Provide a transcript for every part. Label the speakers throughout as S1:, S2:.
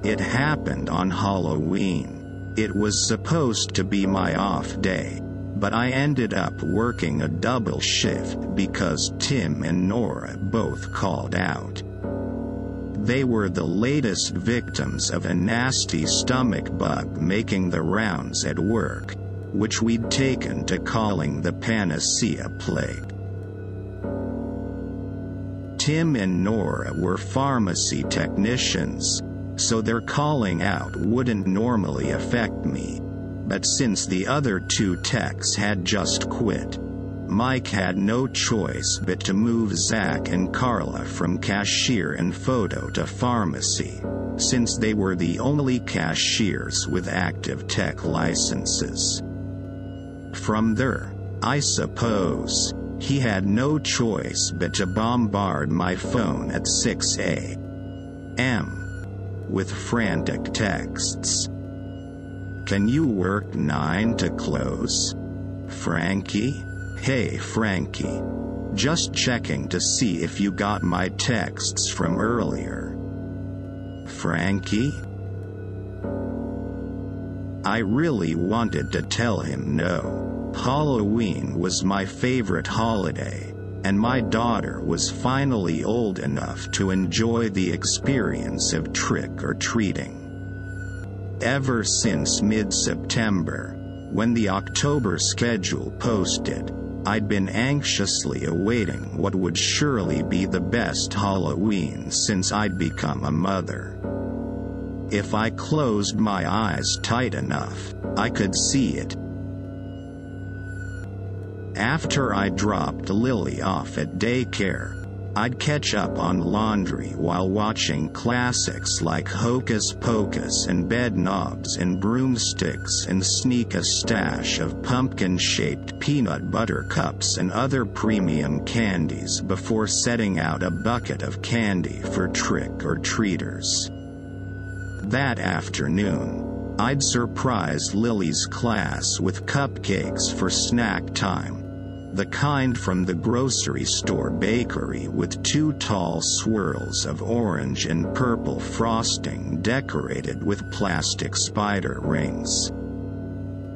S1: It happened on Halloween. It was supposed to be my off day, but I ended up working a double shift because Tim and Nora both called out. They were the latest victims of a nasty stomach bug making the rounds at work, which we'd taken to calling the Panacea Plague. Tim and Nora were pharmacy technicians, so their calling out wouldn't normally affect me, but since the other two techs had just quit, Mike had no choice but to move Zach and Carla from cashier and photo to pharmacy, since they were the only cashiers with active tech licenses. From there, I suppose, he had no choice but to bombard my phone at 6 a.m. with frantic texts. "Can you work 9 to close? Frankie? Hey Frankie. Just checking to see if you got my texts from earlier. Frankie?" I really wanted to tell him no. Halloween was my favorite holiday, and my daughter was finally old enough to enjoy the experience of trick-or-treating. Ever since mid-September, when the October schedule posted, I'd been anxiously awaiting what would surely be the best Halloween since I'd become a mother. If I closed my eyes tight enough, I could see it. After I dropped Lily off at daycare, I'd catch up on laundry while watching classics like Hocus Pocus and Bedknobs and Broomsticks and sneak a stash of pumpkin-shaped peanut butter cups and other premium candies before setting out a bucket of candy for trick-or-treaters. That afternoon, I'd surprise Lily's class with cupcakes for snack time, the kind from the grocery store bakery with 2 tall swirls of orange and purple frosting decorated with plastic spider rings.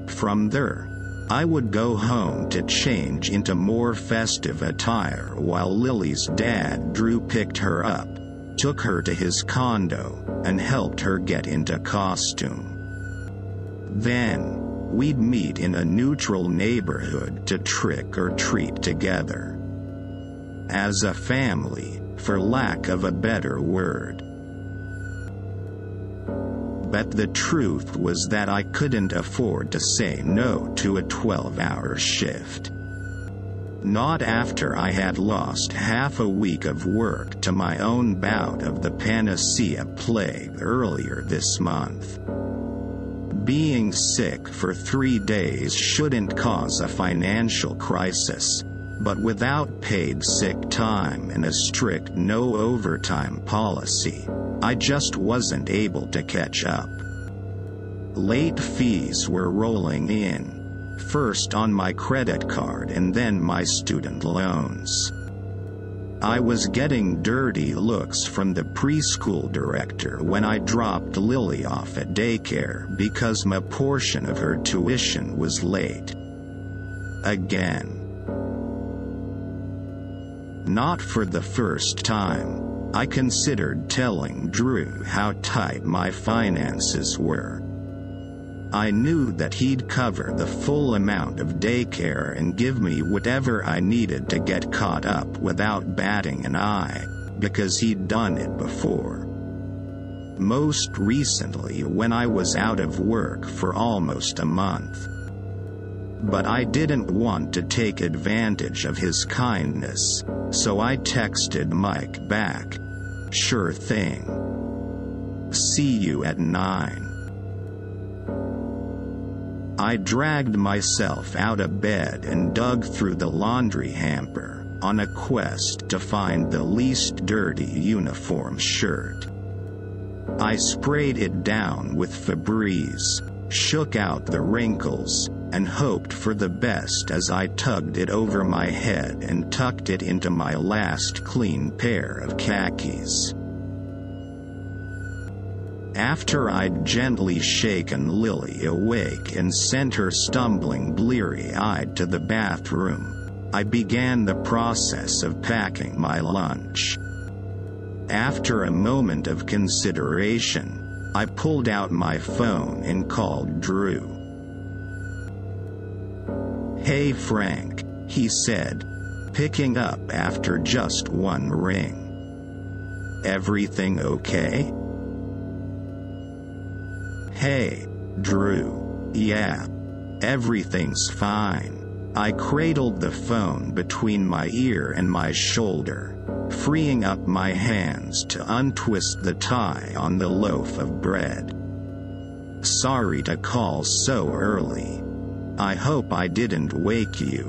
S1: From there, I would go home to change into more festive attire while Lily's dad Drew picked her up, took her to his condo, and helped her get into costume. Then, we'd meet in a neutral neighborhood to trick-or-treat together. As a family, for lack of a better word. But the truth was that I couldn't afford to say no to a 12-hour shift. Not after I had lost half a week of work to my own bout of the Panacea Plague earlier this month. Being sick for 3 days shouldn't cause a financial crisis, but without paid sick time and a strict no overtime policy, I just wasn't able to catch up. Late fees were rolling in, first on my credit card and then my student loans. I was getting dirty looks from the preschool director when I dropped Lily off at daycare because my portion of her tuition was late. Again. Not for the first time, I considered telling Drew how tight my finances were. I knew that he'd cover the full amount of daycare and give me whatever I needed to get caught up without batting an eye, because he'd done it before. Most recently when I was out of work for almost a month. But I didn't want to take advantage of his kindness, so I texted Mike back, "Sure thing. See you at 9. I dragged myself out of bed and dug through the laundry hamper, on a quest to find the least dirty uniform shirt. I sprayed it down with Febreze, shook out the wrinkles, and hoped for the best as I tugged it over my head and tucked it into my last clean pair of khakis. After I'd gently shaken Lily awake and sent her stumbling bleary-eyed to the bathroom, I began the process of packing my lunch. After a moment of consideration, I pulled out my phone and called Drew. "Hey Frank," he said, picking up after just one ring. "Everything okay?" "Hey, Drew. Yeah. Everything's fine." I cradled the phone between my ear and my shoulder, freeing up my hands to untwist the tie on the loaf of bread. "Sorry to call so early. I hope I didn't wake you."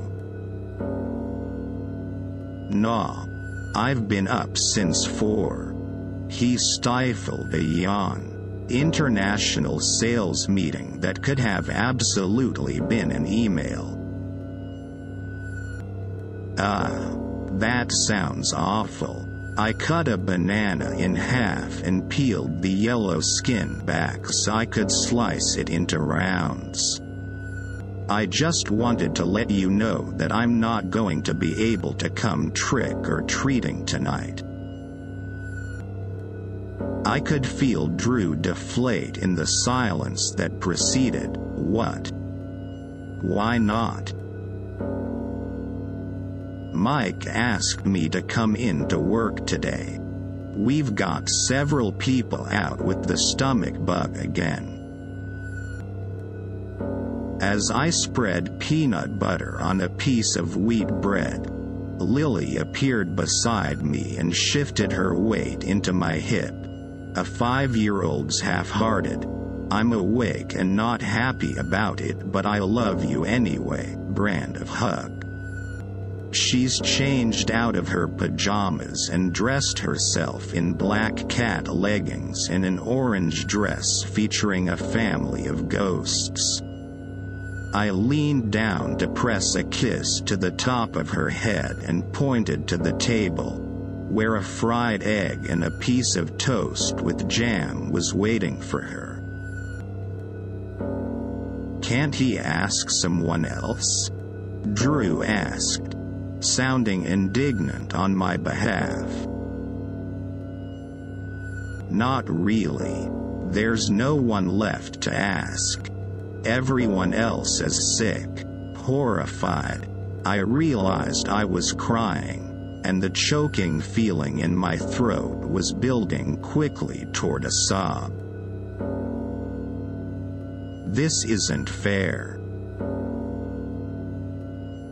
S1: "Nah. I've been up since 4. He stifled a yawn. International sales meeting that could have absolutely been an email. That sounds awful." I cut a banana in half and peeled the yellow skin back so I could slice it into rounds. "I just wanted to let you know that I'm not going to be able to come trick-or-treating tonight." I could feel Drew deflate in the silence that preceded. "What? Why not?" "Mike asked me to come in to work today. We've got several people out with the stomach bug again." As I spread peanut butter on a piece of wheat bread, Lily appeared beside me and shifted her weight into my hip. A 5-year-old's half-hearted, "I'm awake and not happy about it but I love you anyway" brand of hug. She's changed out of her pajamas and dressed herself in black cat leggings and an orange dress featuring a family of ghosts. I leaned down to press a kiss to the top of her head and pointed to the table, where a fried egg and a piece of toast with jam was waiting for her. "Can't he ask someone else?" Drew asked, sounding indignant on my behalf. "Not really. There's no one left to ask. Everyone else is sick." Horrified, I realized I was crying, and the choking feeling in my throat was building quickly toward a sob. "This isn't fair."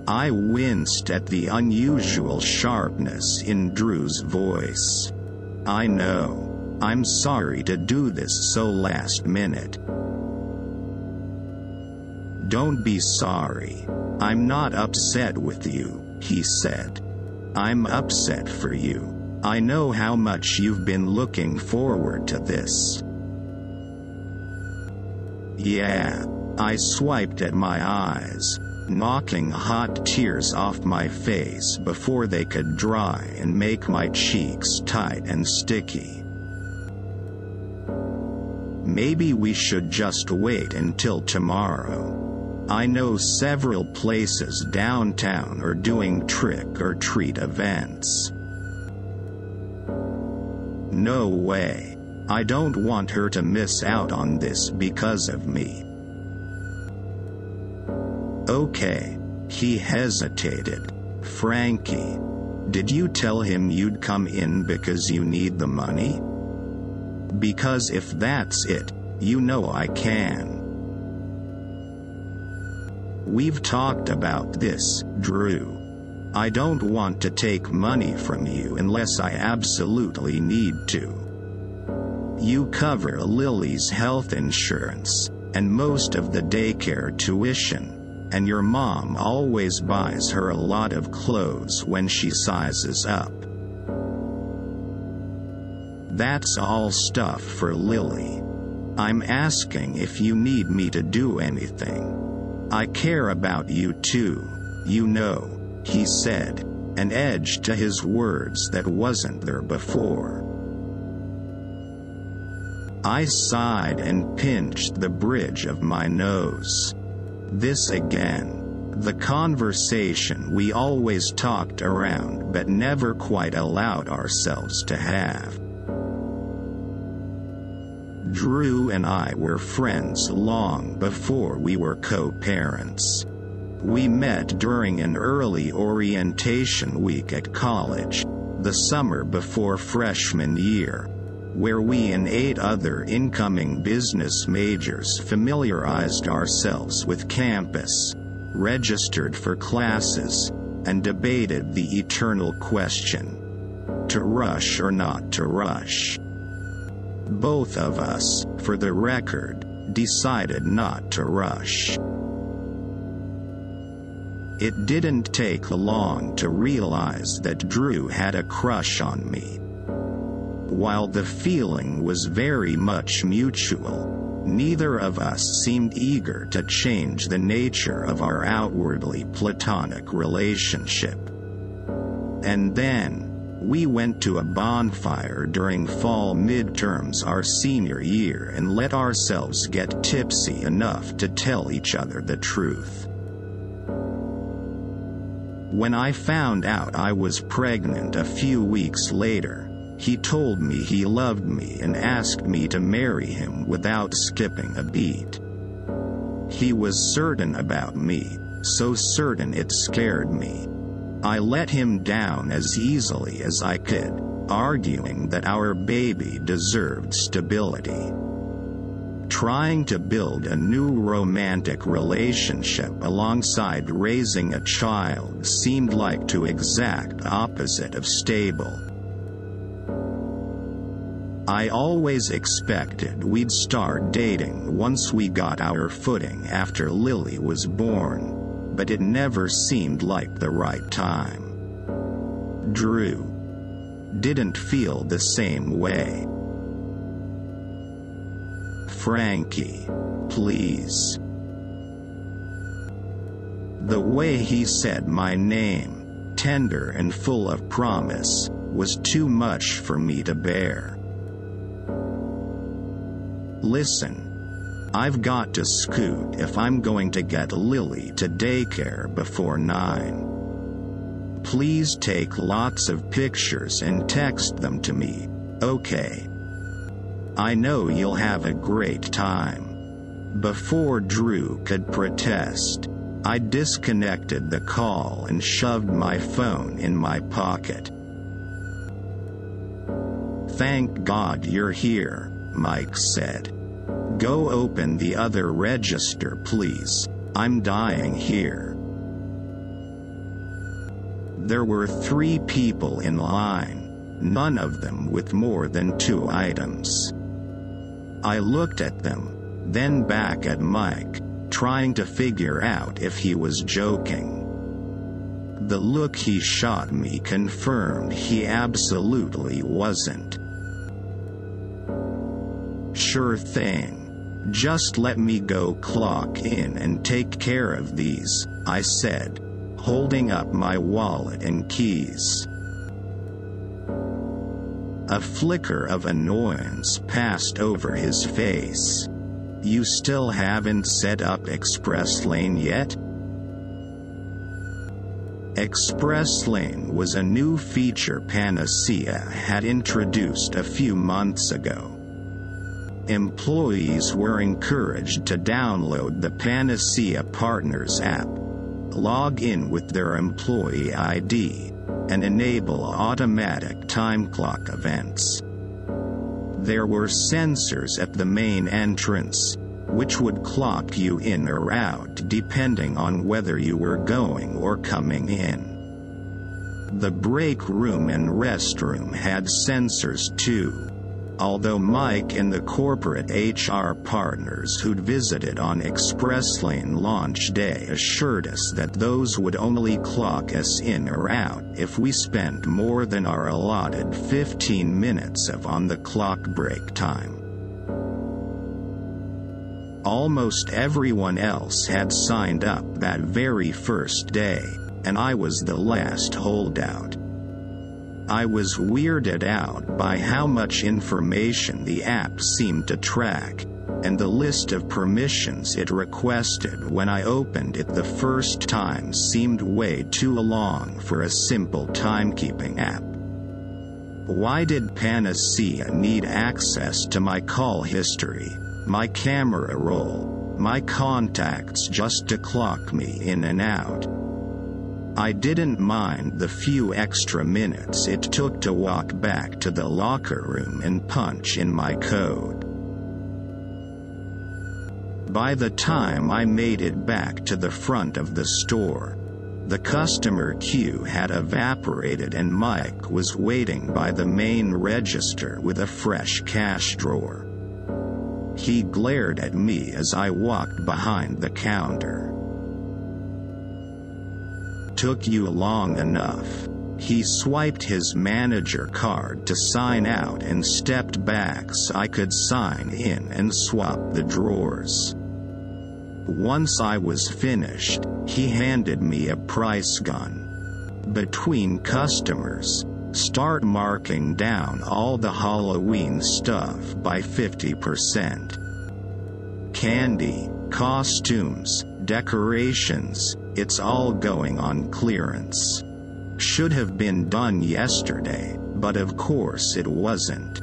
S1: I winced at the unusual sharpness in Drew's voice. "I know. I'm sorry to do this so last minute." "Don't be sorry. I'm not upset with you," he said. "I'm upset for you. I know how much you've been looking forward to this." "Yeah." I swiped at my eyes, knocking hot tears off my face before they could dry and make my cheeks tight and sticky. "Maybe we should just wait until tomorrow. I know several places downtown are doing trick-or-treat events." "No way. I don't want her to miss out on this because of me." "Okay." He hesitated. "Frankie, did you tell him you'd come in because you need the money? Because if that's it, you know I can." "We've talked about this, Drew. I don't want to take money from you unless I absolutely need to. You cover Lily's health insurance, and most of the daycare tuition, and your mom always buys her a lot of clothes when she sizes up. That's all stuff for Lily. I'm asking if you need me to do anything. I care about you too, you know," he said, an edge to his words that wasn't there before. I sighed and pinched the bridge of my nose. This again. The conversation we always talked around but never quite allowed ourselves to have. Drew and I were friends long before we were co-parents. We met during an early orientation week at college, the summer before freshman year, where we and 8 other incoming business majors familiarized ourselves with campus, registered for classes, and debated the eternal question: to rush or not to rush. Both of us, for the record, decided not to rush. It didn't take long to realize that Drew had a crush on me. While the feeling was very much mutual, neither of us seemed eager to change the nature of our outwardly platonic relationship. And then, we went to a bonfire during fall midterms our senior year and let ourselves get tipsy enough to tell each other the truth. When I found out I was pregnant a few weeks later, he told me he loved me and asked me to marry him without skipping a beat. He was certain about me, so certain it scared me. I let him down as easily as I could, arguing that our baby deserved stability. Trying to build a new romantic relationship alongside raising a child seemed like the exact opposite of stable. I always expected we'd start dating once we got our footing after Lily was born, but it never seemed like the right time. Drew didn't feel the same way. "Frankie, please." The way he said my name, tender and full of promise, was too much for me to bear. "Listen, I've got to scoot if I'm going to get Lily to daycare before 9. Please take lots of pictures and text them to me, okay? I know you'll have a great time." Before Drew could protest, I disconnected the call and shoved my phone in my pocket. "Thank God you're here," Mike said. "Go open the other register, please. I'm dying here." There were 3 people in line, none of them with more than 2 items. I looked at them, then back at Mike, trying to figure out if he was joking. The look he shot me confirmed he absolutely wasn't. "Sure thing. Just let me go clock in and take care of these," I said, holding up my wallet and keys. A flicker of annoyance passed over his face. "You still haven't set up ExpressLane yet?" ExpressLane was a new feature Panacea had introduced a few months ago. Employees were encouraged to download the Panacea Partners app, log in with their employee ID, and enable automatic time clock events. There were sensors at the main entrance, which would clock you in or out depending on whether you were going or coming in. The break room and restroom had sensors too, although Mike and the corporate HR partners who'd visited on ExpressLane launch day assured us that those would only clock us in or out if we spent more than our allotted 15 minutes of on-the-clock break time. Almost everyone else had signed up that very first day, and I was the last holdout. I was weirded out by how much information the app seemed to track, and the list of permissions it requested when I opened it the first time seemed way too long for a simple timekeeping app. Why did Panacea need access to my call history, my camera roll, my contacts just to clock me in and out? I didn't mind the few extra minutes it took to walk back to the locker room and punch in my code. By the time I made it back to the front of the store, the customer queue had evaporated and Mike was waiting by the main register with a fresh cash drawer. He glared at me as I walked behind the counter. "Took you long enough." He swiped his manager card to sign out and stepped back so I could sign in and swap the drawers. Once I was finished, he handed me a price gun. "Between customers, start marking down all the Halloween stuff by 50%. Candy, costumes, decorations, it's all going on clearance. Should have been done yesterday, but of course it wasn't."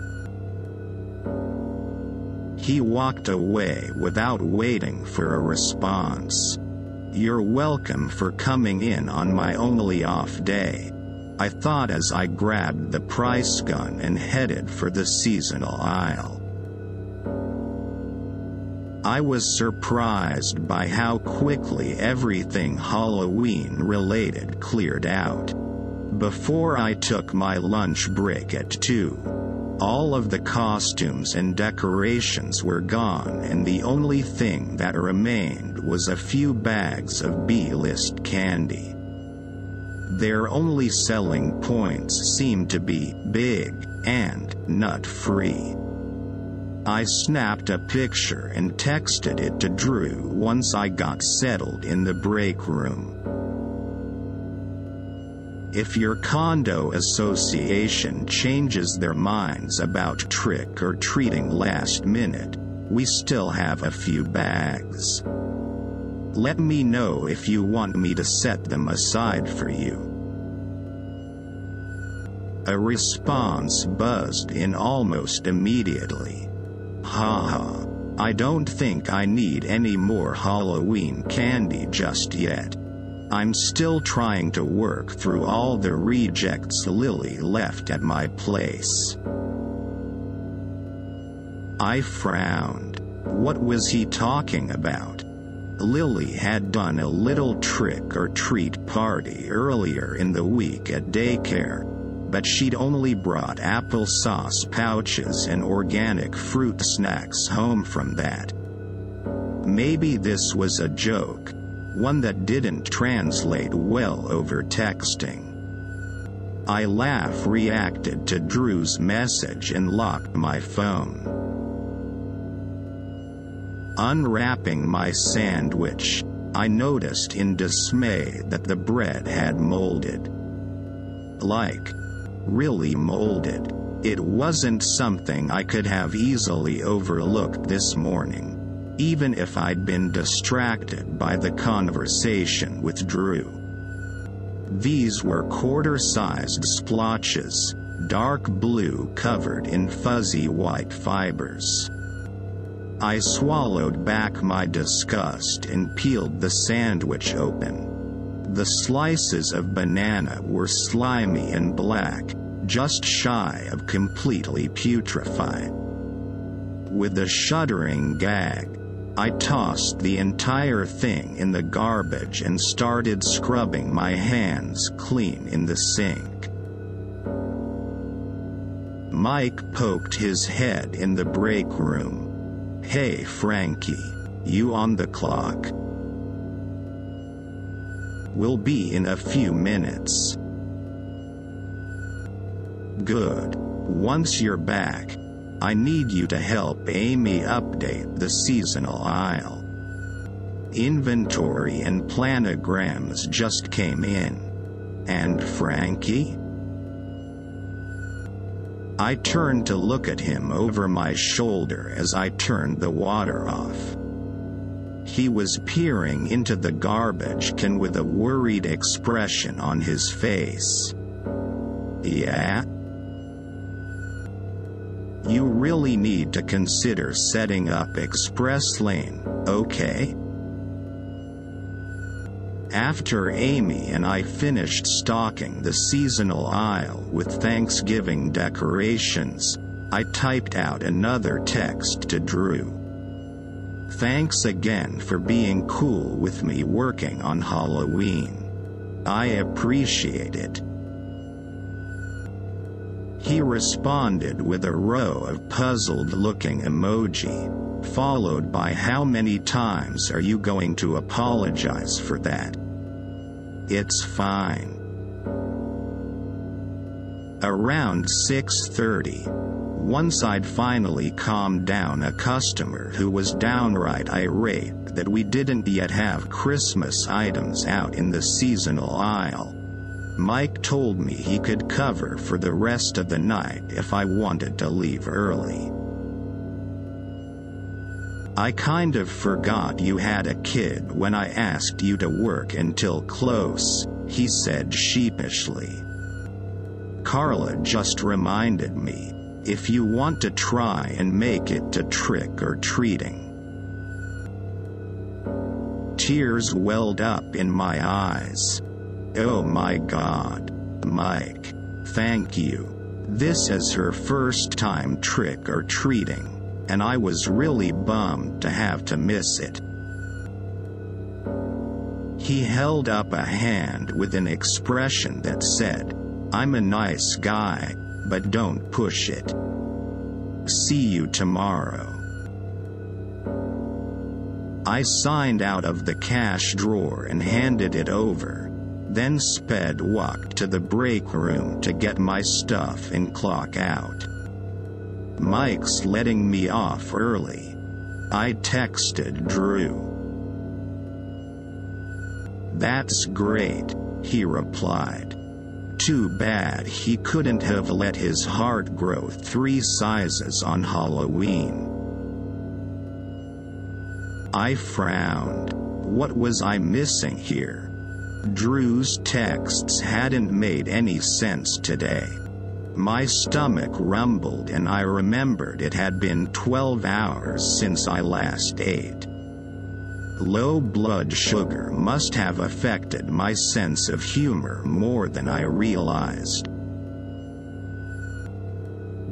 S1: He walked away without waiting for a response. "You're welcome for coming in on my only off day," I thought as I grabbed the price gun and headed for the seasonal aisle. I was surprised by how quickly everything Halloween-related cleared out. Before I took my lunch break at 2, all of the costumes and decorations were gone and the only thing that remained was a few bags of B-list candy. Their only selling points seemed to be big and nut-free. I snapped a picture and texted it to Drew once I got settled in the break room. If your condo association changes their minds about trick-or-treating last minute, we still have a few bags. Let me know if you want me to set them aside for you." A response buzzed in almost immediately. "Haha, I don't think I need any more Halloween candy just yet. I'm still trying to work through all the rejects Lily left at my place." I frowned. What was he talking about? Lily had done a little trick-or-treat party earlier in the week at daycare, but she'd only brought applesauce pouches and organic fruit snacks home from that. Maybe this was a joke, one that didn't translate well over texting. I reacted to Drew's message and locked my phone. Unwrapping my sandwich, I noticed in dismay that the bread had molded. Like, really molded. It wasn't something I could have easily overlooked this morning, even if I'd been distracted by the conversation with Drew. These were quarter-sized splotches, dark blue covered in fuzzy white fibers. I swallowed back my disgust and peeled the sandwich open. The slices of banana were slimy and black, just shy of completely putrefied. With a shuddering gag, I tossed the entire thing in the garbage and started scrubbing my hands clean in the sink. Mike poked his head in the break room. "Hey Frankie, you on the clock?" "We'll be in a few minutes." "Good. Once you're back, I need you to help Amy update the seasonal aisle. Inventory and planograms just came in." "And Frankie?" I turned to look at him over my shoulder as I turned the water off. He was peering into the garbage can with a worried expression on his face. "Yeah? You really need to consider setting up ExpressLane, okay?" After Amy and I finished stocking the seasonal aisle with Thanksgiving decorations, I typed out another text to Drew. "Thanks again for being cool with me working on Halloween. I appreciate it." He responded with a row of puzzled-looking emoji, followed by "How many times are you going to apologize for that? It's fine." Around 6:30, once I'd finally calmed down a customer who was downright irate that we didn't yet have Christmas items out in the seasonal aisle, Mike told me he could cover for the rest of the night if I wanted to leave early. "I kind of forgot you had a kid when I asked you to work until close," he said sheepishly. "Carla just reminded me, if you want to try and make it to trick-or-treating." Tears welled up in my eyes. "Oh my God, Mike, thank you. This is her first time trick-or-treating, and I was really bummed to have to miss it." He held up a hand with an expression that said, "I'm a nice guy, but don't push it. See you tomorrow." I signed out of the cash drawer and handed it over, then walked to the break room to get my stuff and clock out. "Mike's letting me off early," I texted Drew. "That's great," he replied. "Too bad he couldn't have let his heart grow 3 sizes on Halloween." I frowned. What was I missing here? Drew's texts hadn't made any sense today. My stomach rumbled and I remembered it had been 12 hours since I last ate. Low blood sugar must have affected my sense of humor more than I realized.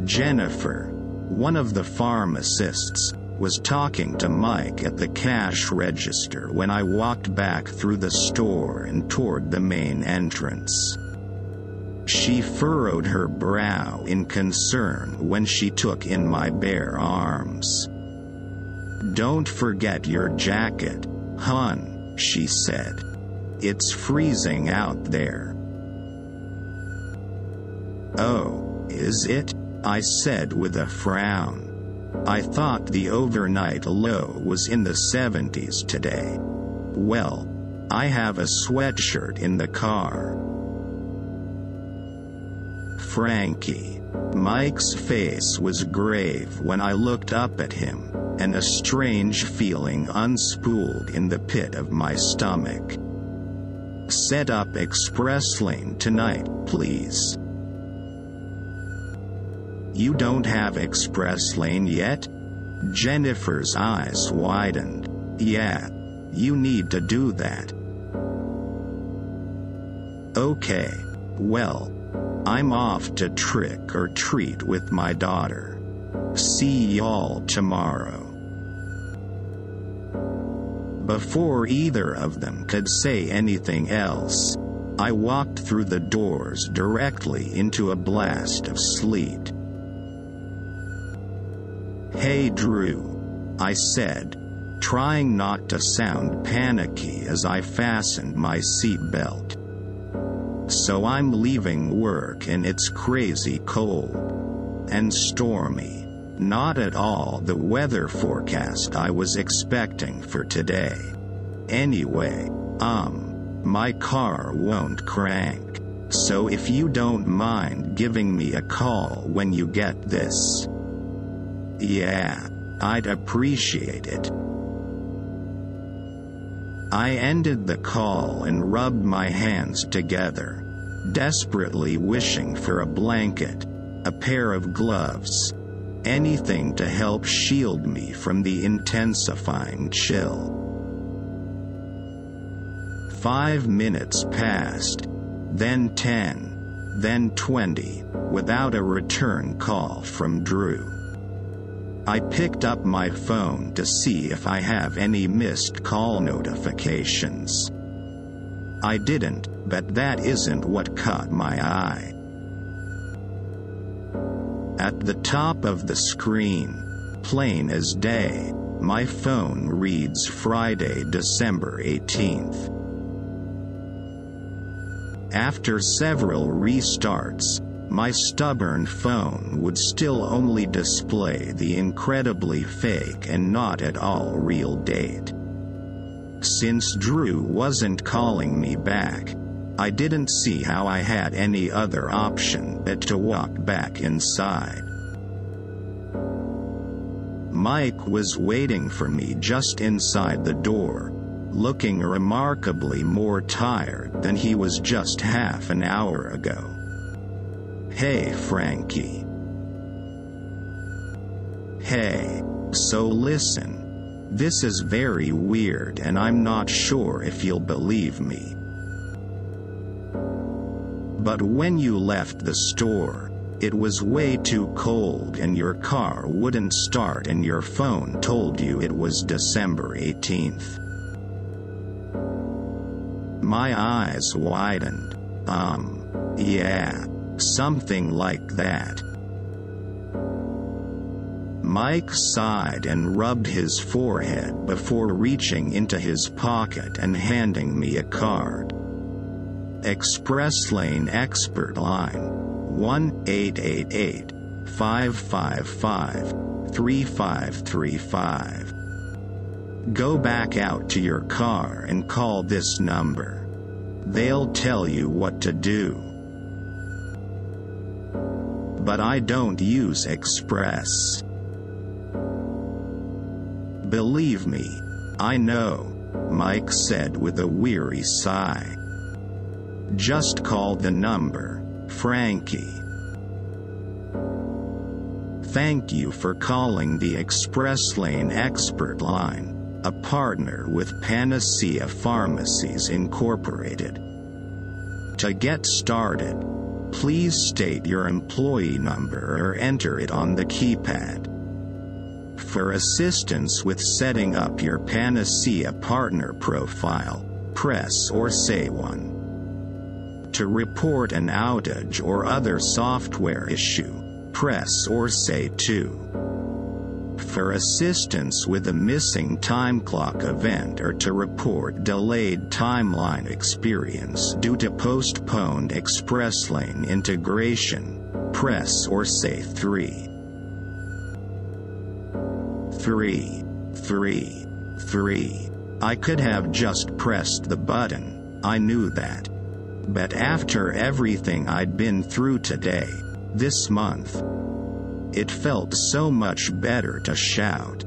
S1: Jennifer, one of the pharmacists, was talking to Mike at the cash register when I walked back through the store and toward the main entrance. She furrowed her brow in concern when she took in my bare arms. "Don't forget your jacket, hon," she said. "It's freezing out there." "Oh, is it?" I said with a frown. I thought the overnight low was in the 70s today. "Well, I have a sweatshirt in the car." "Frankie." Mike's face was grave when I looked up at him, and a strange feeling unspooled in the pit of my stomach. "Set up ExpressLane tonight, please." "You don't have ExpressLane yet?" Jennifer's eyes widened. "Yeah, you need to do that." "Okay, well, I'm off to trick or treat with my daughter. See y'all tomorrow." Before either of them could say anything else, I walked through the doors directly into a blast of sleet. "Hey Drew," I said, trying not to sound panicky as I fastened my seatbelt. "So I'm leaving work and it's crazy cold. And stormy. Not at all the weather forecast I was expecting for today. Anyway, my car won't crank. So if you don't mind giving me a call when you get this. Yeah, I'd appreciate it. I ended the call and rubbed my hands together, desperately wishing for a blanket, a pair of gloves, anything to help shield me from the intensifying chill. 5 minutes passed, then 10, then 20, without a return call from Drew. I picked up my phone to see if I have any missed call notifications. I didn't, but that isn't what caught my eye. At the top of the screen, plain as day, my phone reads Friday, December 18th. After several restarts, my stubborn phone would still only display the incredibly fake and not at all real date. Since Drew wasn't calling me back, I didn't see how I had any other option but to walk back inside. Mike was waiting for me just inside the door, looking remarkably more tired than he was just half an hour ago. "Hey, Frankie." "Hey, so listen. This is very weird and I'm not sure if you'll believe me. But when you left the store, it was way too cold and your car wouldn't start and your phone told you it was December 18th. My eyes widened. Yeah, something like that. Mike sighed and rubbed his forehead before reaching into his pocket and handing me a card. ExpressLane Expert Line 1-888-555-3535. Go back out to your car and call this number. They'll tell you what to do. But I don't use Express. Believe me, I know, Mike said with a weary sigh. Just call the number, Frankie. Thank you for calling the ExpressLane Expert Line, a partner with Panacea Pharmacies Incorporated. To get started, please state your employee number or enter it on the keypad. For assistance with setting up your Panacea partner profile, press or say 1. To report an outage or other software issue, press or say 2. For assistance with a missing time clock event or to report delayed timeline experience due to postponed ExpressLane integration, press or say 3. 3. I could have just pressed the button, I knew that. But after everything I'd been through today, this month, it felt so much better to shout.